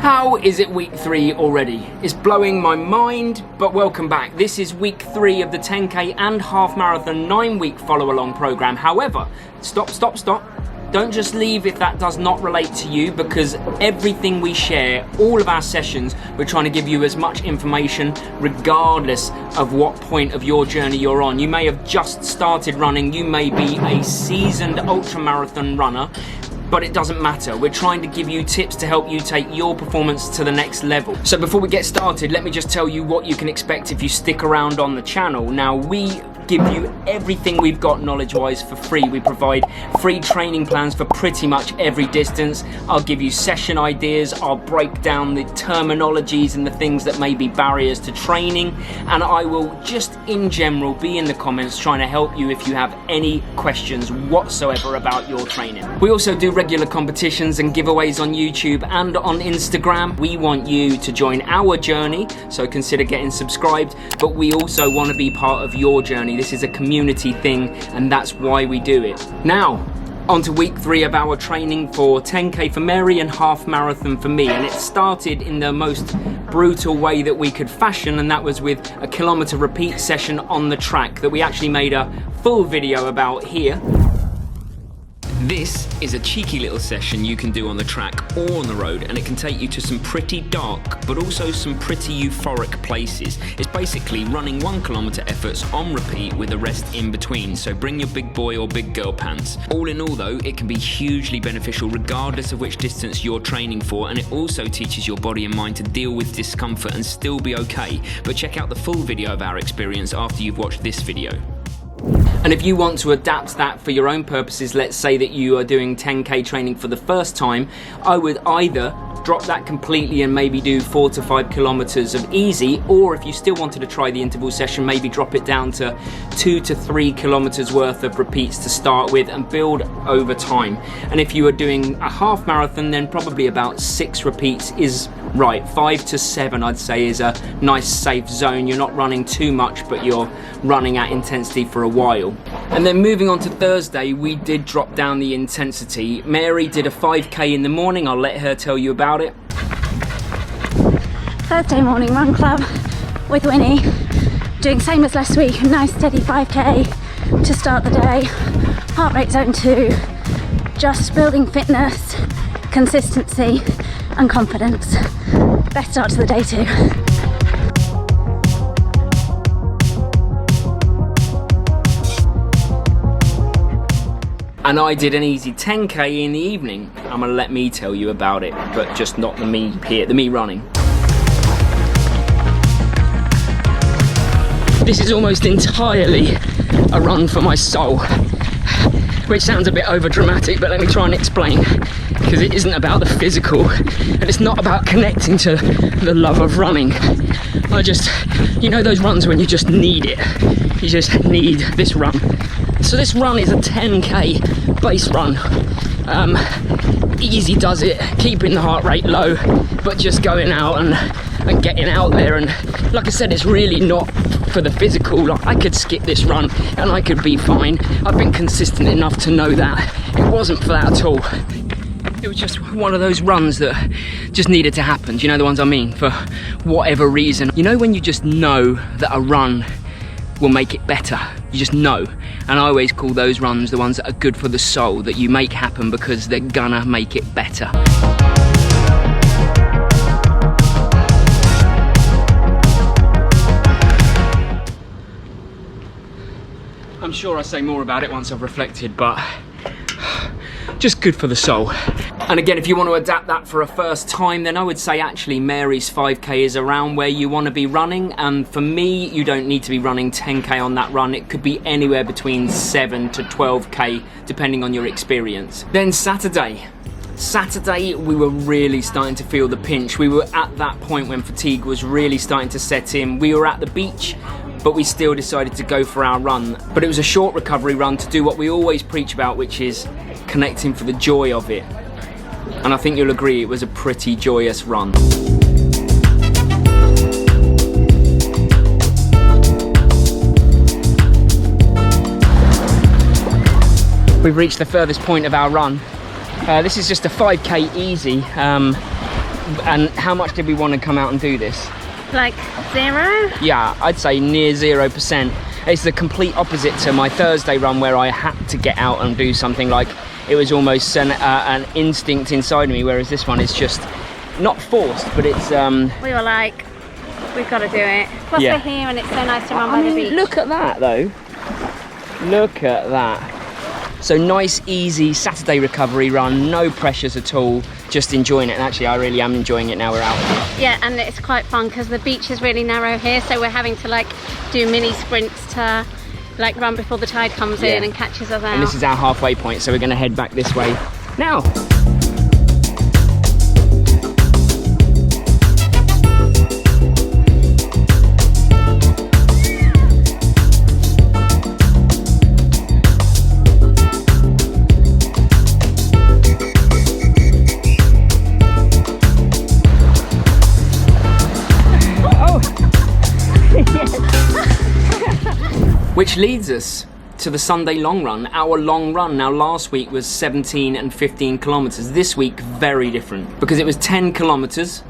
How is it week 3 already? It's blowing my mind, but welcome back. This is week 3 of the 10k and half marathon 9-week follow along program. However, stop. Don't just leave if that does not relate to you, because everything we share, all of our sessions, we're trying to give you as much information regardless of what point of your journey you're on. You may have just started running, you may be a seasoned ultramarathon runner, but it doesn't matter. We're trying to give you tips to help you take your performance to the next level. So before we get started, let me just tell you what you can expect if you stick around on the channel. Now, we give you everything we've got knowledge-wise for free. We provide free training plans for pretty much every distance. I'll give you session ideas, I'll break down the terminologies and the things that may be barriers to training, and I will just in general be in the comments trying to help you if you have any questions whatsoever about your training. We also do regular competitions and giveaways on YouTube and on Instagram. We want you to join our journey, so consider getting subscribed, but we also want to be part of your journey. This is a community thing, and that's why we do it. Now, on to week 3 of our training for 10k for Mary and half marathon for me, and it started in the most brutal way that we could fashion, and that was with a kilometer repeat session on the track that we actually made a full video about here. This is a cheeky little session you can do on the track or on the road, and it can take you to some pretty dark but also some pretty euphoric places. It's basically running 1 kilometer efforts on repeat with a rest in between, so bring your big boy or big girl pants. All in all though, it can be hugely beneficial regardless of which distance you're training for, and it also teaches your body and mind to deal with discomfort and still be okay. But check out the full video of our experience after you've watched this video. And if you want to adapt that for your own purposes, let's say that you are doing 10k training for the first time, I would either drop that completely and maybe do 4 to 5 kilometers of easy, or if you still wanted to try the interval session, maybe drop it down to 2 to 3 kilometers worth of repeats to start with and build over time. And if you are doing a half marathon, then probably about 6 repeats is right. 5 to 7 I'd say is a nice safe zone. You're not running too much, but you're running at intensity for a while. And then moving on to Thursday, we did drop down the intensity. Mary did a 5k in the morning. I'll let her tell you about it. Thursday morning run club with Winnie, doing same as last week, a nice steady 5k to start the day, heart rate zone 2, just building fitness, consistency and confidence. Best start to the day too. And I did an easy 10k in the evening. I'm gonna let me tell you about it, but just not the me here, the me running. This is almost entirely a run for my soul, which sounds a bit over dramatic, but let me try and explain, because it isn't about the physical and it's not about connecting to the love of running. I just, you know those runs when you just need it, you just need this run. So this run is a 10k base run. Easy does it, keeping the heart rate low, but just going out and getting out there. And like I said, it's really not for the physical. Like, I could skip this run and I could be fine. I've been consistent enough to know that it wasn't for that at all. It was just one of those runs that just needed to happen. Do you know the ones I mean? For whatever reason. You know when you just know that a run will make it better, you just know. And I always call those runs the ones that are good for the soul, that you make happen because they're gonna make it better. I'm sure I'll say more about it once I've reflected, but just good for the soul. And again, if you want to adapt that for a first time, then I would say actually Mary's 5k is around where you want to be running. And for me, you don't need to be running 10k on that run. It could be anywhere between 7 to 12k, depending on your experience. Then Saturday, we were really starting to feel the pinch. We were at that point when fatigue was really starting to set in. We were at the beach, but we still decided to go for our run. But it was a short recovery run to do what we always preach about, which is connecting for the joy of it. And I think you'll agree it was a pretty joyous run. We've reached the furthest point of our run. This is just a 5k easy. And how much did we want to come out and do this? Like 0? Yeah, I'd say near 0%. It's the complete opposite to my Thursday run where I had to get out and do something. Like it was almost an instinct inside of me, whereas this one is just not forced, but it's We were like, we've got to do it. Plus Yeah. we're here and it's so nice to run by the beach. Look at that though. Look at that. So nice, easy Saturday recovery run, no pressures at all, just enjoying it. And actually, I really am enjoying it now we're out. Yeah, and it's quite fun because the beach is really narrow here, so we're having to like do mini sprints to like run before the tide comes in and catches us out. And this is our halfway point, so we're going to head back this way now. Which leads us to the Sunday long run, our long run. Now last week was 17 and 15 kilometers. This week, very different because it was 10 kilometers.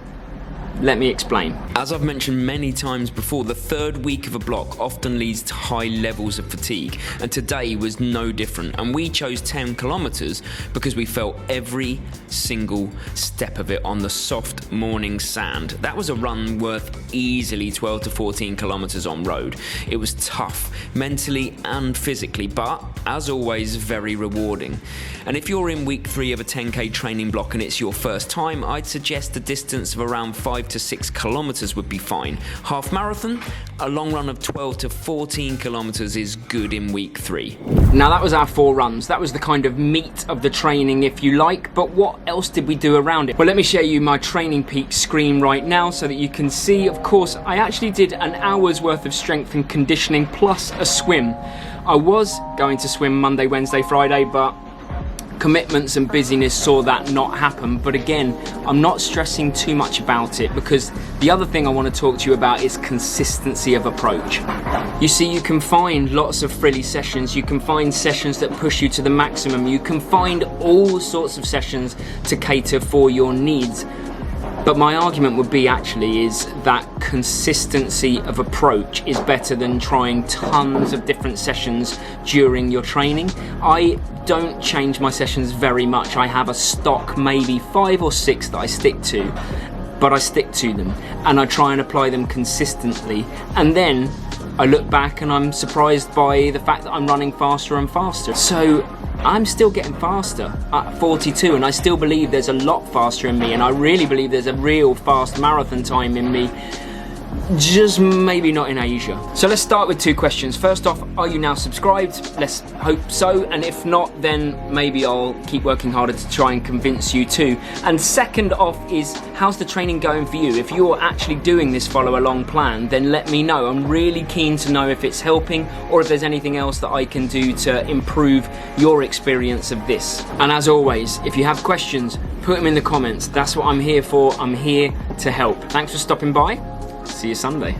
Let me explain. As I've mentioned many times before, the third week of a block often leads to high levels of fatigue, and today was no different. And we chose 10 kilometers because we felt every single step of it on the soft morning sand. That was a run worth easily 12 to 14 kilometers on road. It was tough, mentally and physically, but as always, very rewarding. And if you're in week 3 of a 10k training block and it's your first time, I'd suggest a distance of around 5 to 6 kilometers would be fine. Half marathon, a long run of 12 to 14 kilometers is good in week 3. Now that was our 4 runs. That was the kind of meat of the training, if you like, but what else did we do around it? Well, let me show you my Training Peaks screen right now so that you can see. Of course, I actually did an hour's worth of strength and conditioning plus a swim. I was going to swim Monday, Wednesday, Friday, but commitments and busyness saw that not happen. But again, I'm not stressing too much about it because the other thing I want to talk to you about is consistency of approach. You see, you can find lots of frilly sessions, you can find sessions that push you to the maximum, you can find all sorts of sessions to cater for your needs. But my argument would be actually is that consistency of approach is better than trying tons of different sessions during your training. I don't change my sessions very much. I have a stock, maybe 5 or 6 that I stick to, but I stick to them and I try and apply them consistently. And then I look back and I'm surprised by the fact that I'm running faster and faster. So I'm still getting faster at 42 and I still believe there's a lot faster in me, and I really believe there's a real fast marathon time in me, just maybe not in Asia. So let's start with 2 questions. First off, are you now subscribed? Let's hope so, and if not, then maybe I'll keep working harder to try and convince you too. And second off is, how's the training going for you? If you're actually doing this follow along plan, then let me know. I'm really keen to know if it's helping or if there's anything else that I can do to improve your experience of this. And as always, if you have questions, put them in the comments. That's what I'm here for. I'm here to help. Thanks for stopping by. See you Sunday.